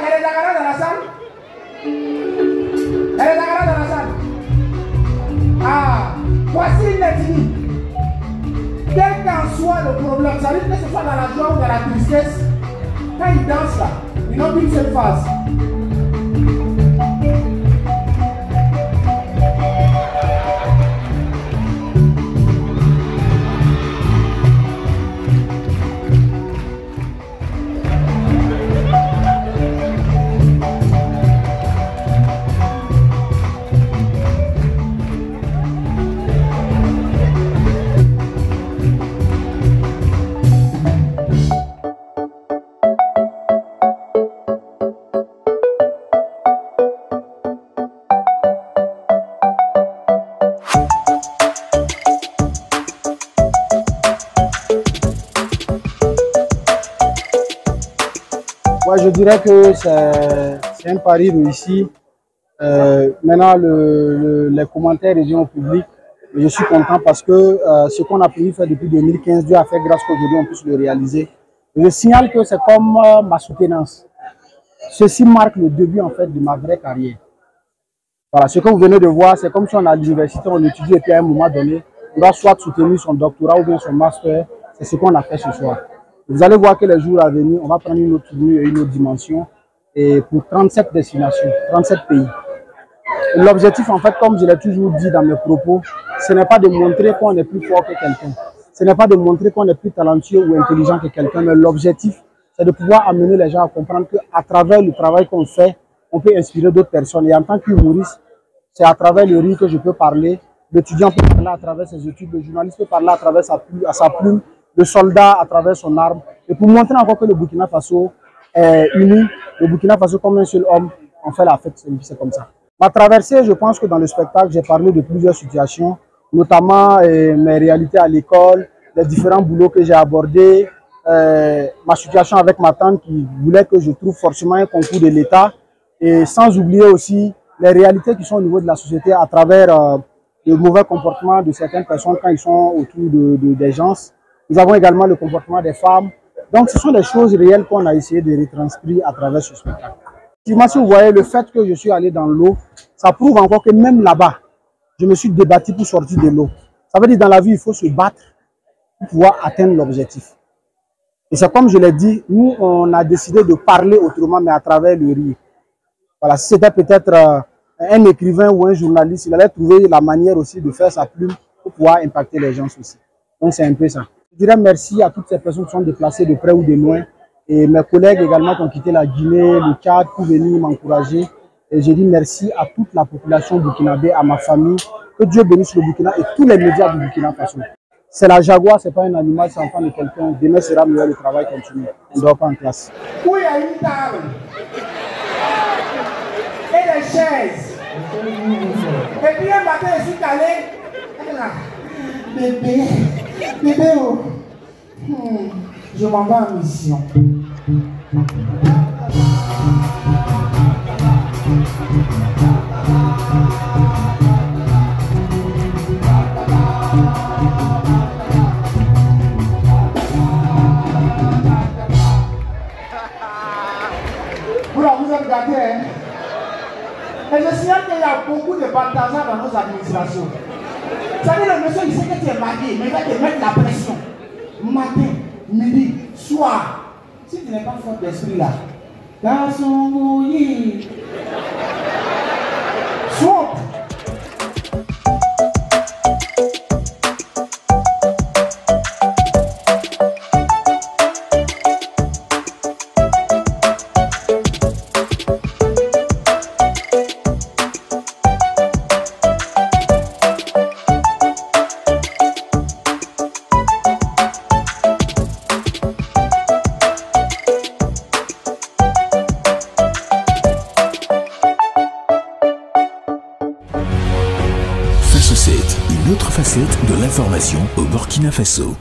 y a des Dakaras dans la salle? Il y a des Dakaras dans la salle? Ah, voici une ethnie. Quel qu'en soit le problème, ça veut dire que ce soit dans la joie ou dans la tristesse, quand ils dansent là, ils n'ont qu'une seule phase. Ouais, je dirais que c'est un pari réussi. Maintenant, les commentaires reviennent au public. Et je suis content parce que ce qu'on a pu faire depuis 2015, Dieu a fait grâce qu'aujourd'hui on puisse le réaliser. Et je signale que c'est comme ma soutenance. Ceci marque le début en fait de ma vraie carrière. Voilà, ce que vous venez de voir, c'est comme si on est à l'université, on étudie et puis à un moment donné, on doit soit soutenir son doctorat ou bien son master. C'est ce qu'on a fait ce soir. Vous allez voir que les jours à venir, on va prendre une autre tournure et une autre dimension et pour 37 destinations, 37 pays. L'objectif, en fait, comme je l'ai toujours dit dans mes propos, ce n'est pas de montrer qu'on est plus fort que quelqu'un. Ce n'est pas de montrer qu'on est plus talentueux ou intelligent que quelqu'un, mais l'objectif, c'est de pouvoir amener les gens à comprendre qu'à travers le travail qu'on fait, on peut inspirer d'autres personnes. Et en tant qu'humoriste, c'est à travers le rire que je peux parler. L'étudiant peut parler à travers ses études, le journaliste peut parler à travers sa plume, le soldat à travers son arme. Et pour montrer encore que le Burkina Faso est uni, le Burkina Faso comme un seul homme, on fait la fête, c'est comme ça. Ma traversée, je pense que dans le spectacle, j'ai parlé de plusieurs situations, notamment mes réalités à l'école, les différents boulots que j'ai abordés, ma situation avec ma tante qui voulait que je trouve forcément un concours de l'État, et sans oublier aussi les réalités qui sont au niveau de la société à travers le mauvais comportement de certaines personnes quand ils sont autour des gens. Nous avons également le comportement des femmes. Donc, ce sont des choses réelles qu'on a essayé de retranscrire à travers ce spectacle. Si vous voyez, le fait que je suis allé dans l'eau, ça prouve encore que même là-bas, je me suis débattu pour sortir de l'eau. Ça veut dire que dans la vie, il faut se battre pour pouvoir atteindre l'objectif. Et c'est comme je l'ai dit, nous, on a décidé de parler autrement, mais à travers le rire. Voilà, si c'était peut-être un écrivain ou un journaliste, il allait trouver la manière aussi de faire sa plume pour pouvoir impacter les gens aussi. Donc, c'est un peu ça. Je dirais merci à toutes ces personnes qui sont déplacées de près ou de loin et mes collègues également qui ont quitté la Guinée, le Tchad pour venir m'encourager. Et je dis merci à toute la population burkinabé, à ma famille. Que Dieu bénisse le Burkina et tous les médias du Burkina Faso. C'est la jaguar, ce n'est pas un animal, c'est l'enfant de quelqu'un. Demain sera meilleur, le travail continue. On ne dort pas en classe. Où il y a une table et des chaises. Et puis un matin, je suis calé. Bébé, bébé, oh. Je m'en vais en mission. Vous êtes gâtés, hein? Et je signale qu'il y a beaucoup de partisans dans nos administrations. Ça veut dire le monsieur, il sait que tu es marié, mais il va te mettre la pression. Matin, midi, soir. Si tu n'es pas fort d'esprit là, garçon mouillé. Soupe. Une autre facette de l'information au Burkina Faso.